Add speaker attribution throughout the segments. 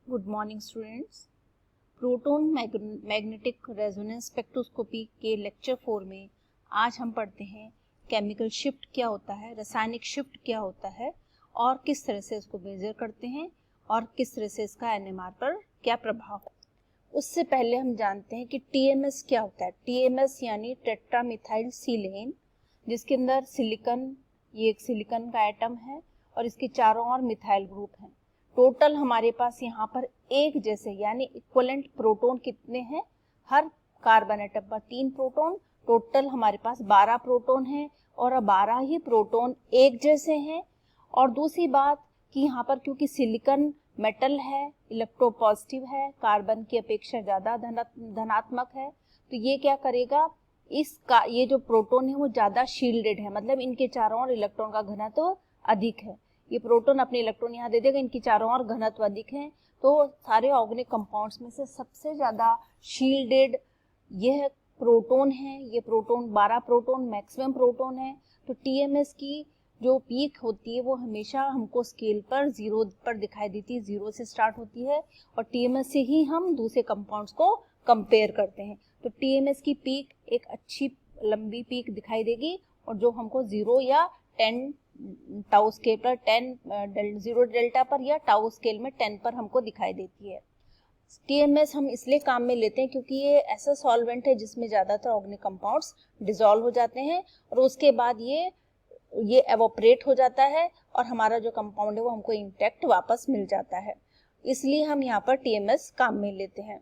Speaker 1: Good morning students. Proton magnetic resonance spectroscopy के lecture 4 में आज हम पढ़ते हैं केमिकल शिफ्ट क्या होता है, रासायनिक शिफ्ट क्या होता है और किस तरह से इसको मेजर करते हैं और किस तरह से इसका एनएमआर पर क्या प्रभाव है। उससे पहले हम जानते हैं कि टीएमएस क्या होता है। टीएमएस यानी टेट्रामिथाइल सिलेन, जिसके अंदर सिलिकॉन, ये एक सिलिकॉन का एटम है और इसके चारों ओर मिथाइल ग्रुप हैं। टोटल हमारे पास यहाँ पर एक जैसे यानी इक्वलेंट प्रोटॉन कितने हैं, हर कार्बन एटम पर 3 प्रोटॉन, टोटल हमारे पास 12 प्रोटॉन हैं और 12 ही प्रोटॉन एक जैसे हैं। और दूसरी बात कि यहाँ पर क्योंकि सिलिकॉन मेटल है, इलेक्ट्रोपॉजिटिव है, कार्बन की अपेक्षा ज़्यादा धनात्मक है, तो ये क्या करेगा, इसका ये जो प्रोटॉन है वो ज़्यादा शील्डेड है, मतलब इनके चारों ओर इलेक्ट्रॉन का घनत्व तो अधिक है। ये प्रोटॉन अपने इलेक्ट्रॉन यहाँ दे देगा, इनकी चारों ओर घनत्व अधिक है, तो सारे ऑर्गेनिक कंपाउंड्स में से सबसे ज़्यादा शील्डेड यह प्रोटॉन है। ये प्रोटॉन 12 प्रोटॉन मैक्सिमम प्रोटॉन है। तो टीएमएस की जो पीक होती है वो हमेशा हमको स्केल पर 0 पर दिखाई देती है, 0 से स्टार्ट होती है और टीएमएस से ही हम दूसरे कंपाउंड्स को कंपेयर करते हैं। तो टीएमएस की पीक एक अच्छी लंबी पीक दिखाई देगी और जो हमको 0 या 10 टाउ स्केल पर 0 डेल्टा पर या टाउ स्केल में 10 पर हमको दिखाई देती है। टीएमएस हम इसलिए काम में लेते हैं क्योंकि ये ऐसा सॉल्वेंट है जिसमें ज़्यादातर ऑर्गेनिक कंपाउंड्स डिसॉल्व हो जाते हैं और उसके बाद ये एवोपरेट हो जाता है और हमारा जो कंपाउंड है वो हमको इंटैक्ट वापस मिल जाता है, इसलिए हम यहाँ पर टीएमएस काम में लेते हैं।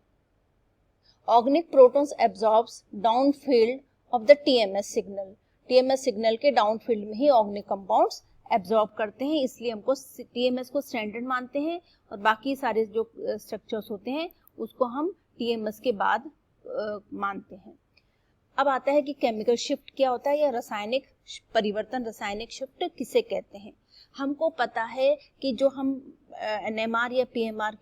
Speaker 1: Organic protons absorbs downfield of the TMS signal. TMS signal के डाउनफील्ड में ही ऑर्गेनिक कंपाउंड्स एब्जॉर्ब करते हैं, इसलिए हमको टीएमएस को स्टैंडर्ड मानते हैं और बाकी सारे जो स्ट्रक्चर्स होते हैं उसको हम टीएमएस के बाद मानते हैं। अब आता है कि केमिकल शिफ्ट क्या होता है या रासायनिक परिवर्तन, रासायनिक शिफ्ट किसे कहते हैं। हमको पता है कि जो हम एनएमआर या पीएमआर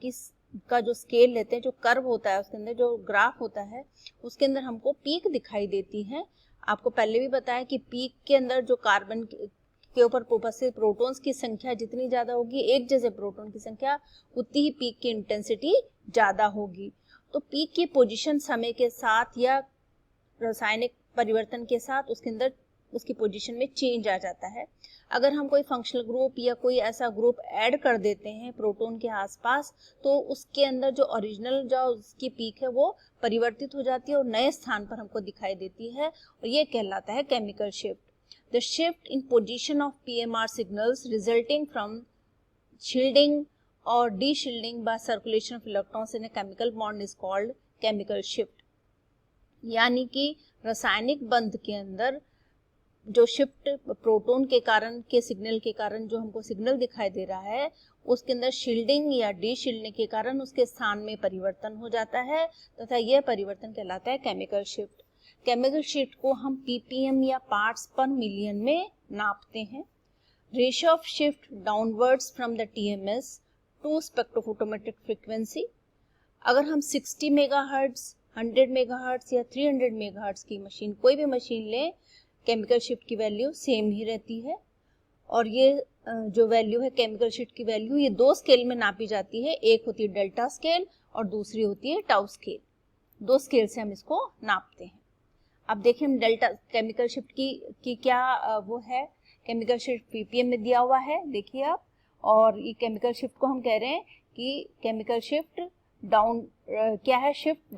Speaker 1: का जो स्केल लेते हैं, जो कर्व होता है उसके अंदर जो ग्राफ होता है उसके अंदर हमको पीक दिखाई देती है। आपको पहले भी बताया कि पीक के अंदर जो कार्बन के ऊपर उपस्थित प्रोटॉन्स की संख्या जितनी ज्यादा होगी, एक जैसे प्रोटॉन की संख्या, उतनी ही पीक की इंटेंसिटी ज्यादा होगी। तो पीक की पोजीशन समय के साथ या रासायनिक परिवर्तन के साथ उसके अंदर उसकी पोजीशन में चेंज आ जाता है। अगर हम कोई फंक्शनल ग्रुप या कोई ऐसा ग्रुप ऐड कर देते हैं प्रोटॉन के आसपास, तो उसके अंदर जो ओरिजिनल जो उसकी पीक है वो परिवर्तित हो जाती है और नए स्थान पर हमको दिखाई देती है और ये कहलाता है chemical shift. The shift in position of PMR signals resulting from shielding और deshielding by circulation of electrons in a chemical bond is called chemical shift. यानी कि रासायनिक बंध के अंदर जो शिफ्ट प्रोटॉन के कारण के सिग्नल के कारण जो हमको सिग्नल दिखाई दे रहा है उसके अंदर शील्डिंग या डीशील्डिंग के कारण उसके स्थान में परिवर्तन हो जाता है तथा यह परिवर्तन कहलाता है केमिकल शिफ्ट। केमिकल शिफ्ट को हम ppm या पार्ट्स पर मिलियन में नापते हैं। Ratio of shift downwards from the TMS to spectrophotometric frequency. अगर हम 60 मेगाहर्ट्ज, 100 मेगाहर्ट्ज या 300 मेगाहर्ट्ज की मशीन, कोई भी मशीन लें, केमिकल शिफ्ट की वैल्यू सेम ही रहती है। और ये जो वैल्यू है केमिकल शिफ्ट की वैल्यू, ये 2 स्केल में नापी जाती है। एक होती है डेल्टा स्केल और दूसरी होती है टाउ स्केल। 2 स्केल से हम इसको नापते हैं। अब देखिए हम डेल्टा केमिकल शिफ्ट की क्या वो है। केमिकल शिफ्ट पीपीएम में दिया हुआ है, देखिए आप। और ये केमिकल शिफ्ट को हम कह रहे हैं कि केमिकल शिफ्ट क्या है, shift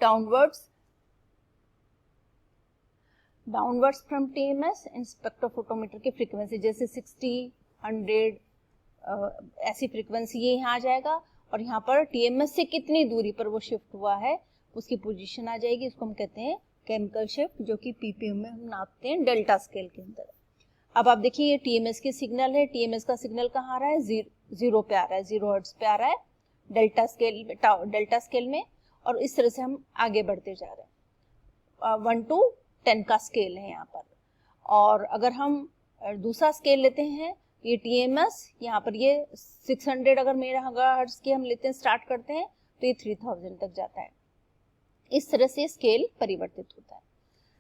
Speaker 1: downwards from TMS in spectrophotometer की फ्रीक्वेंसी, जैसे 60, 100 ऐसी फ्रीक्वेंसी ये यहाँ आ जाएगा और यहाँ पर टीएमएस से कितनी दूरी पर वो शिफ्ट हुआ है उसकी पोजीशन आ जाएगी। इसको हम कहते हैं केमिकल शिफ्ट, जो कि पीपीएम में हम नापते हैं डेल्टा स्केल के अंदर। अब आप देखिए ये टीएमएस की सिग्नल है। टीएमएस का सिग्नल कहाँ आ रहा है, 0 पे आ रहा है, 0 हर्ट्ज पे आ रहा है डेल्टा स्केल में। और इस तरह से हम आगे बढ़ते जा रहे हैं। 1 to 10 का स्केल है यहाँ पर। और अगर हम दूसरा स्केल लेते हैं, ये टीएमएस, यहाँ पर ये 600 अगर मेगाहर्ट्ज की हम लेते हैं, स्टार्ट करते हैं, तो ये 3000 तक जाता है। इस तरह से स्केल परिवर्तित होता है।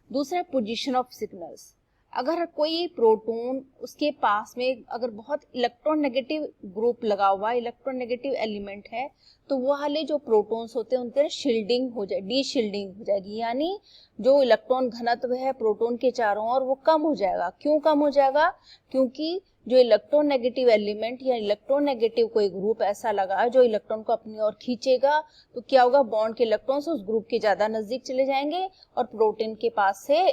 Speaker 1: दूसरा पोजीशन ऑफ सिग्नल्स। अगर कोई प्रोटॉन उसके पास में अगर बहुत इलेक्ट्रोनेगेटिव ग्रुप लगा हुआ है, इलेक्ट्रोनेगेटिव एलिमेंट है, तो वो वाले जो प्रोटॉन्स होते हैं उनके शील्डिंग हो जाए, डी शील्डिंग हो जाएगी, यानी जो इलेक्ट्रॉन घनत्व है प्रोटॉन के चारों ओर वो कम हो जाएगा। क्यों कम हो जाएगा? क्योंकि जो इलेक्ट्रोनेगेटिव एलिमेंट या इलेक्ट्रोनेगेटिव कोई ग्रुप ऐसा लगा है जो इलेक्ट्रॉन को अपनी ओर खींचेगा, तो क्या होगा, बॉन्ड के इलेक्ट्रॉन्स उस ग्रुप के ज्यादा नजदीक चले जाएंगे और प्रोटीन के पास से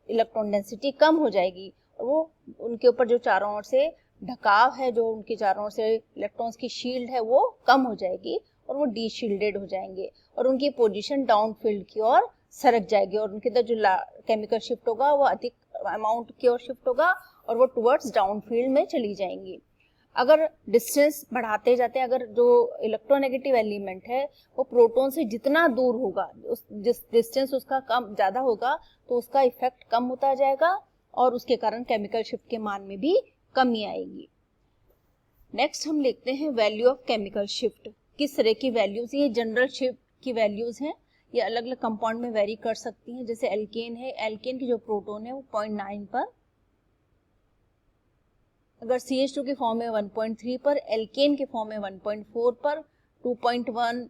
Speaker 1: इलेक्ट्रॉन डेंसिटी कम हो जाएगी और वो उनके ऊपर जो चारों ओर से ढकाव है, जो उनके चारों ओर से इलेक्ट्रॉन्स की शील्ड है वो कम हो जाएगी और वो डी शील्डेड हो जाएंगे और उनकी पोजीशन डाउन फील्ड की ओर सरक जाएगी और उनके अंदर जो केमिकल शिफ्ट होगा वो अधिक अमाउंट की ओर शिफ्ट होगा और वो टुवर्ड्स डाउन फील्ड में चली जाएंगी। अगर डिस्टेंस बढ़ाते जाते हैं, अगर जो इलेक्ट्रोनेगेटिव एलिमेंट है वो प्रोटॉन से जितना दूर होगा, उस जिस डिस्टेंस उसका कम ज्यादा होगा, तो उसका इफेक्ट कम होता जाएगा और उसके कारण केमिकल शिफ्ट के मान में भी कमी आएगी। नेक्स्ट हम लिखते हैं वैल्यू ऑफ केमिकल शिफ्ट। किस तरह की वैल्यूज? ये जनरल शिफ्ट की वैल्यूज हैं, ये अलग अलग कंपाउंड में वेरी कर सकती हैं। जैसे एल्केन है, एल्केन की जो प्रोटॉन है वो 0.9 पर, अगर CH2 के फॉर्म में 1.3 पर, एल्केन के फॉर्म में 1.4 पर, 2.1,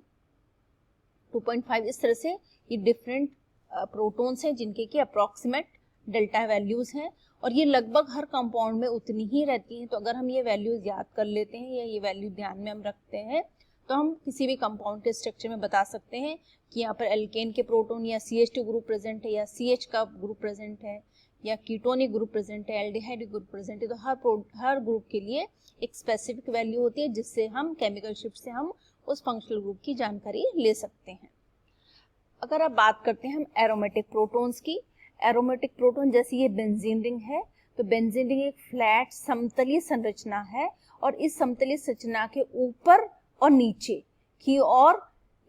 Speaker 1: 2.5, इस तरह से ये डिफरेंट प्रोटॉन्स हैं जिनके की अप्रॉक्सीमेट डेल्टा वैल्यूज हैं और ये लगभग हर कंपाउंड में उतनी ही रहती हैं। तो अगर हम ये वैल्यूज याद कर लेते हैं या ये वैल्यू ध्यान में हम रखते हैं तो हम किसी भी कंपाउंड के स्ट्रक्चर में बता सकते हैं कि यहाँ पर एल्केन के प्रोटॉन या CH2 ग्रुप प्रेजेंट है या CH का ग्रुप प्रेजेंट है या कीटोनिक ग्रुप प्रेजेंट है, एल्डिहाइड ग्रुप प्रेजेंट है। तो हर ग्रुप के लिए एक स्पेसिफिक वैल्यू होती है जिससे हम केमिकल शिफ्ट से हम उस फंक्शनल ग्रुप की जानकारी ले सकते हैं। अगर आप बात करते हैं हम एरोमेटिक प्रोटॉन्स की, एरोमेटिक प्रोटॉन जैसे ये बेंजीन रिंग है, तो बेंजीन रिंग एक फ्लैट समतलीय संरचना है और इस समतलीय संरचना के ऊपर और नीचे की ओर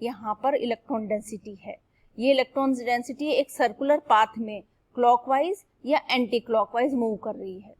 Speaker 1: यहाँ पर इलेक्ट्रॉन डेंसिटी है। ये इलेक्ट्रॉन डेंसिटी एक सर्कुलर पाथ में क्लॉकवाइज या एंटी क्लॉकवाइज मूव कर रही है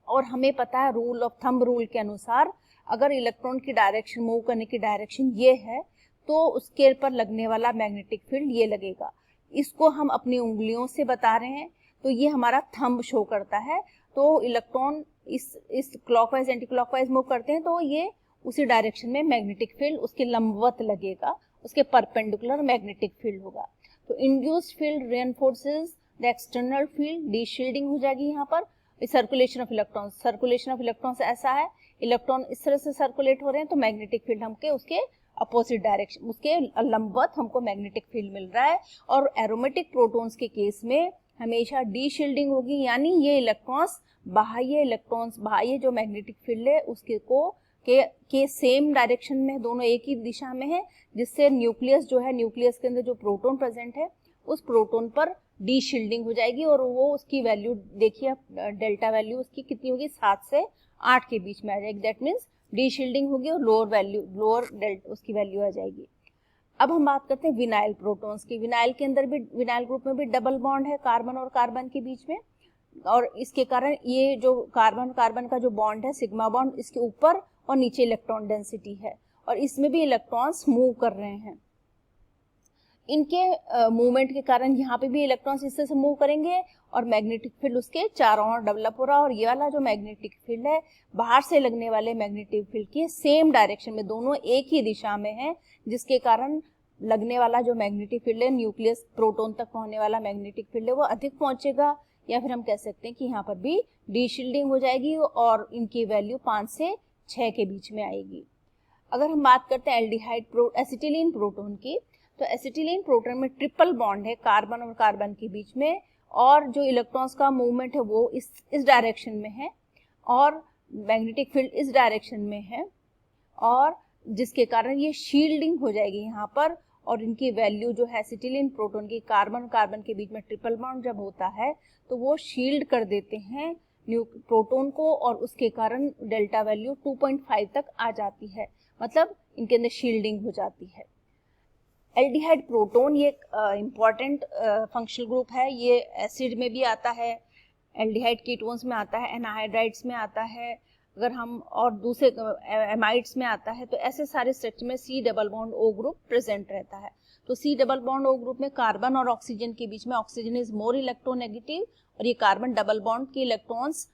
Speaker 1: और हमें पता है रूल ऑफ थंब रूल के अनुसार अगर इलेक्ट्रॉन की डायरेक्शन मूव करने की डायरेक्शन ये है तो उसके पर लगने वाला मैग्नेटिक फील्ड ये लगेगा। इसको हम अपनी उंगलियों से बता रहे हैं तो ये हमारा थंब शो करता है। तो इलेक्ट्रॉन इस क्लॉकवाइज एंटी क्लॉकवाइज मूव करते हैं तो ये उसी डायरेक्शन में मैग्नेटिक फील्ड उसके लंबवत लगेगा, उसके परपेंडिकुलर मैग्नेटिक फील्ड होगा। तो induced field reinforces the external field, deshielding हो जाएगी यहाँ पर। Circulation of electrons, circulation of electrons ऐसा है, इलेक्ट्रॉन इस तरह से सर्कुलेट हो रहे हैं तो मैग्नेटिक फील्ड हमके उसके अपोजिट डायरेक्शन, उसके लंबवत हमको मैग्नेटिक फील्ड मिल रहा है। और एरोमेटिक प्रोटॉन्स के केस में हमेशा डी शील्डिंग होगी, यानी ये इलेक्ट्रॉन्स बाह्य जो मैग्नेटिक फील्ड है उसके के सेम डायरेक्शन में, दोनों एक ही दिशा में है, जिससे न्यूक्लियस जो है, न्यूक्लियस के अंदर जो प्रोटॉन प्रेजेंट है उस प्रोटॉन पर डी शील्डिंग हो जाएगी और वो उसकी वैल्यू देखिए, डेल्टा वैल्यू उसकी कितनी होगी, 7 से 8 के बीच में आ जाएगी। दैट मीन्स डी शील्डिंग होगी और लोअर डेल्टा उसकी वैल्यू आ जाएगी। अब हम बात करते हैं विनाइल प्रोटॉन्स की। विनाइल के अंदर भी, विनाइल ग्रुप में भी डबल बॉन्ड है कार्बन और कार्बन के बीच में और इसके कारण ये जो कार्बन कार्बन का जो बॉन्ड है सिग्मा बॉन्ड, इसके ऊपर और नीचे इलेक्ट्रॉन डेंसिटी है और इसमें भी इलेक्ट्रॉन्स मूव कर रहे हैं। इनके मूवमेंट के कारण यहाँ पे भी इलेक्ट्रॉन्स इस तरह से मूव करेंगे और मैग्नेटिक फील्ड उसके चारों ओर डेवलप हो रहा है और ये वाला जो मैग्नेटिक फील्ड है बाहर से लगने वाले मैग्नेटिक फील्ड की सेम डायरेक्शन में, दोनों एक ही दिशा में है, जिसके कारण लगने वाला जो मैग्नेटिक फील्ड है, न्यूक्लियस प्रोटॉन तक पहुंचने वाला मैग्नेटिक फील्ड है वो अधिक पहुंचेगा, या फिर हम कह सकते हैं कि यहाँ पर भी डी शील्डिंग हो जाएगी और इनकी वैल्यू 5 से 6 के बीच में आएगी। अगर हम बात करते हैं एल्डिहाइड एसिटिलीन प्रोटॉन की, तो एसिटिलीन प्रोटॉन में ट्रिपल बॉन्ड है कार्बन और कार्बन के बीच में और जो इलेक्ट्रॉन्स का मूवमेंट है वो इस डायरेक्शन में है और मैग्नेटिक फील्ड इस डायरेक्शन में है और जिसके कारण ये शील्डिंग हो जाएगी यहाँ पर और इनकी वैल्यू जो है एसिटिलीन प्रोटॉन की, कार्बन कार्बन के बीच में ट्रिपल बॉन्ड जब होता है तो वो शील्ड कर देते हैं प्रोटॉन को और उसके कारण डेल्टा वैल्यू 2.5 तक आ जाती है, मतलब इनके अंदर शील्डिंग हो जाती है। एल्डिहाइड प्रोटॉन ये एक इम्पॉर्टेंट फंक्शनल ग्रुप है, ये एसिड में भी आता है, एल्डिहाइड कीटोन्स में आता है, एनहाइड्राइड्स में आता है, अगर हम और दूसरे एमाइड्स में आता है तो ऐसे सारे स्ट्रक्चर में C double bond O group present रहता है। तो C double bond O group में कार्बन और ऑक्सीजन के बीच में ऑक्सीजन इज मोर इलेक्ट्रोनेगेटिव और ये कार्बन डबल बॉन्ड के इलेक्ट्रॉन्स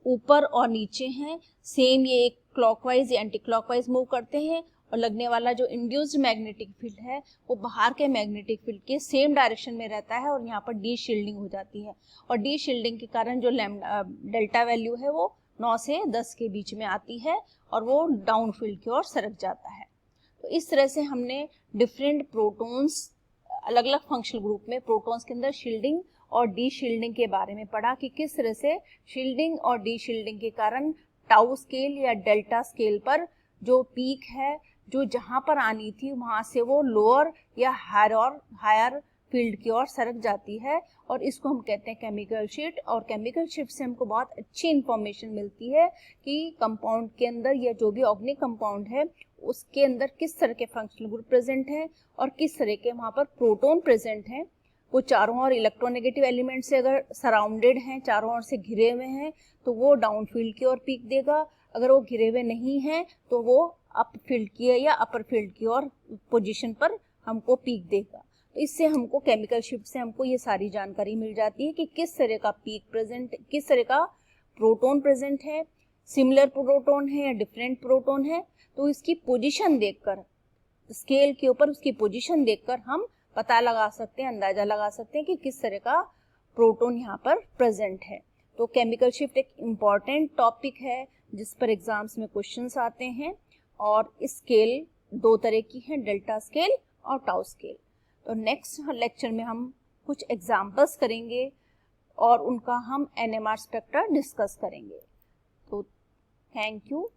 Speaker 1: ऊपर और नीचे हैं, सेम ये क्लॉकवाइज या एंटी क्लॉकवाइज मूव करते हैं और लगने वाला जो इंड्यूस्ड मैग्नेटिक फील्ड है वो बाहर के मैग्नेटिक फील्ड के सेम डायरेक्शन में रहता है और यहाँ पर डी शील्डिंग हो जाती है और डी शील्डिंग के कारण जो डेल्टा वैल्यू है वो 9 से 10 के बीच में आती है और वो डाउन फील्ड की ओर सरक जाता है। तो इस तरह से हमने डिफरेंट प्रोटॉन्स अलग अलग फंक्शनल ग्रुप में प्रोटॉन्स के अंदर शील्डिंग और डी शील्डिंग के बारे में पढ़ा कि किस तरह से शील्डिंग और डी शील्डिंग के कारण टाउ स्केल या डेल्टा स्केल पर जो पीक है जो जहां पर आनी थी वहां से वो लोअर या हायर फील्ड की ओर सरक जाती है और इसको हम कहते हैं केमिकल शिफ्ट। और केमिकल शिफ्ट से हमको बहुत अच्छी इंफॉर्मेशन मिलती है कि कंपाउंड के अंदर या जो भी ऑर्गेनिक कंपाउंड है उसके अंदर किस तरह के फंक्शनल ग्रुप प्रेजेंट हैं और किस तरह के वहाँ पर प्रोटॉन प्रेजेंट हैं। वो चारों ओर इलेक्ट्रोनेगेटिव एलिमेंट से अगर सराउंडेड हैं, चारों ओर से घिरे हुए हैं, तो वो डाउन फील्ड की ओर पीक देगा। अगर वो घिरे हुए नहीं हैं तो वो अप फील्ड की या अपर फील्ड की ओर पोजीशन पर हमको पीक देगा। तो इससे हमको केमिकल शिफ्ट से हमको ये सारी जानकारी मिल जाती है कि किस तरह का पीक प्रेजेंट, किस तरह का प्रोटॉन प्रेजेंट है, सिमिलर प्रोटॉन है या डिफरेंट प्रोटॉन है। तो इसकी पोजीशन देखकर, स्केल के ऊपर उसकी पोजीशन देखकर हम पता लगा सकते हैं, अंदाजा लगा सकते हैं कि किस तरह का प्रोटॉन यहाँ पर प्रेजेंट है। तो केमिकल शिफ्ट एक इम्पॉर्टेंट टॉपिक है जिस पर एग्जाम्स में क्वेश्चंस आते हैं और स्केल दो तरह की है, डेल्टा स्केल और टाउ स्केल। तो नेक्स्ट लेक्चर में हम कुछ एग्जाम्पल्स करेंगे और उनका हम NMR स्पेक्ट्रा डिस्कस करेंगे। तो थैंक यू।